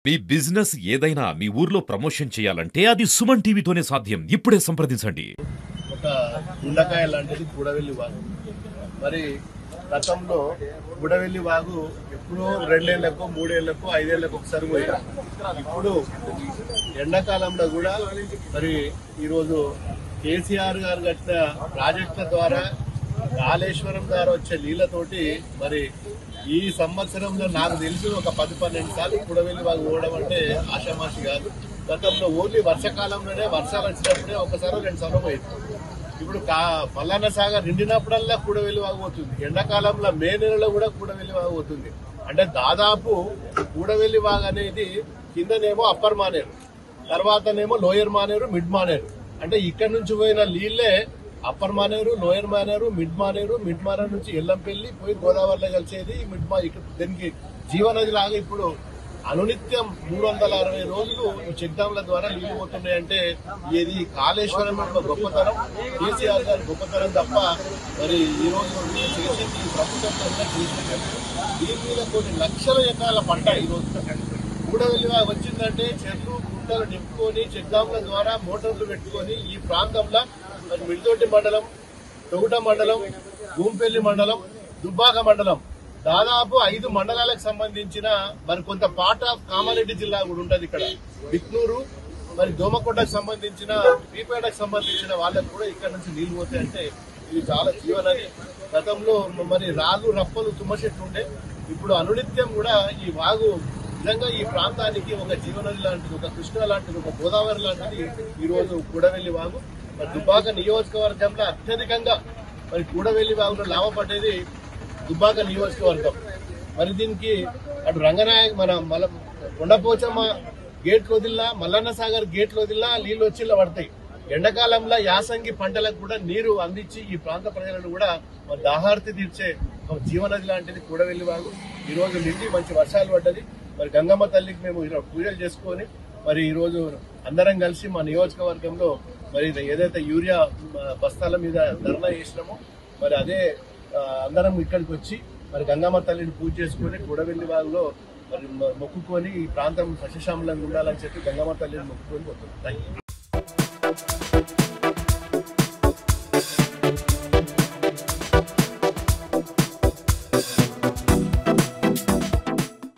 మీ business ఏదైనా మీ ఊర్లో promotion చేయాలంటే అది సుమన్ టీవీతోనే సాధ్యం. ఇప్పుడే సంప్రదించండి. ఒక గుండకాయ లాంటిది కూడవెల్లి వాగు. మరి గతంలో కూడవెల్లి వాగు ఎప్పుడో 2 ఏళ్లకు 3 ఏళ్లకు 5 ఏళ్లకు ఒకసారి పోయినా. ఇప్పుడు ఎండాకాలంలో కూడా మరి ఈరోజు కేసీఆర్ గారు కట్టిన ప్రాజెక్టుల ద్వారా కాళేశ్వరం ద్వారా వచ్చే నీళ్లతోటి మరి ఈ సంవత్సరంలో నాకు తెలిసి ఒక 10-12 సార్లు కూడవెల్లి వాగు పోవడం అంటే ఆషామాషి కాదు. గతంలో ఓన్లీ వర్షాకాలంలోనే వర్షాలు వచ్చినప్పుడే ఒకసారి 2 సార్లు పోయింది. ఇప్పుడు మల్లన్న సాగర్ నిండినప్పుడల్లా కూడవెల్లి వాగు పోతుంది. ఎండాకాలంలో మే నెలలో కూడా కూడవెల్లి వాగు పోతుంది. అంటే దాదాపు కూడవెల్లి వాగు అనేది కిందనేమో అప్పర్ మానేరు, తర్వాతనేమో లోయర్ మానేరు, మిడ్ మానేరు. అంటే ఇక్కడ నుంచి పోయిన నీళ్లే upper Maneru, lower Maneru, mid Maneru నుంచి ఎల్లంపల్లి పోయి గోదావరిలో కలిసేది దీనికి జీవనది లాగా ఇప్పుడు అనునిత్యం 360 రోజులు ఈ చెక్ డ్యాంల ద్వారా నీళ్లు పోతున్నాయంటే ఇది కాళేశ్వరం యొక్క గొప్పతనం, కేసీఆర్ గారి గొప్పతనం తప్ప మరి ఈ రోజు చేసింది ఈ ప్రభుత్వం చేసినట్టు. దీని మీద కొన్ని లక్షల ఎకరాల పంట ఈ రోజు కూడవెల్లి వచ్చిందంటే చెట్లు గుంటలు నింపుకొని చెక్ డ్యాంల ద్వారా మోటార్లు పెట్టుకొని ఈ ప్రాంతంలో మరి మిడితోటి మండలం, తొగుట మండలం, భూంపల్లి మండలం, దుబ్బాక మండలం దాదాపు 5 మండలాలకు సంబంధించిన మరి కొంత పార్ట్ ఆఫ్ కామారెడ్డి జిల్లా కూడా ఉంటది. ఇక్కడ బిక్నూరు మరి దోమకొండకు సంబంధించిన పీపేటకు సంబంధించిన వాళ్ళకు కూడా ఇక్కడ నుంచి నీళ్లు పోతాయంటే ఇది చాలా జీవనది. గతంలో మరి రాళ్ళు రప్పలు తుమ్మచెట్లు ఉండే, ఇప్పుడు అనునిత్యం కూడా ఈ వాగు నిజంగా ఈ ప్రాంతానికి ఒక జీవనది లాంటిది, ఒక కృష్ణ లాంటిది, ఒక గోదావరి లాంటిది ఈ రోజు కూడవెల్లి వాగు. మరి దుబ్బాక నియోజకవర్గంలో అత్యధికంగా మరి కూడవెల్లి వాగులో లాభపడేది దుబ్బాక నియోజకవర్గం. మరి దీనికి అటు రంగనాయక్ మన కొండపోచమ్మ గేట్లు వదిలినా, మల్లన్న సాగర్ గేట్లు వదిలినా నీళ్లు వచ్చి పడతాయి. ఎండాకాలంలో యాసంగి పంటలకు కూడా నీరు అందించి ఈ ప్రాంత ప్రజలను కూడా మరి దాహార్తి తీర్చే ఒక జీవనది లాంటిది కూడవెల్లి వాగు. ఈ రోజు నిండి మంచి వర్షాలు పడ్డది. మరి గంగమ్మ తల్లికి మేము పూజలు చేసుకొని మరి ఈ రోజు అందరం కలిసి మా నియోజకవర్గంలో మరి ఏదైతే యూరియా బస్తాల మీద ధర్నా చేసినామో మరి అదే అందరం ఇక్కడికి వచ్చి మరి గంగమ్మ తల్లిని పూజ చేసుకుని కూడవెల్లి వాగులో మరి మొక్కుకొని ఈ ప్రాంతం సస్యశ్యామలంగా ఉండాలని చెప్పి గంగమ్మ తల్లిని మొక్కుకొని పోతుంది. Thank you.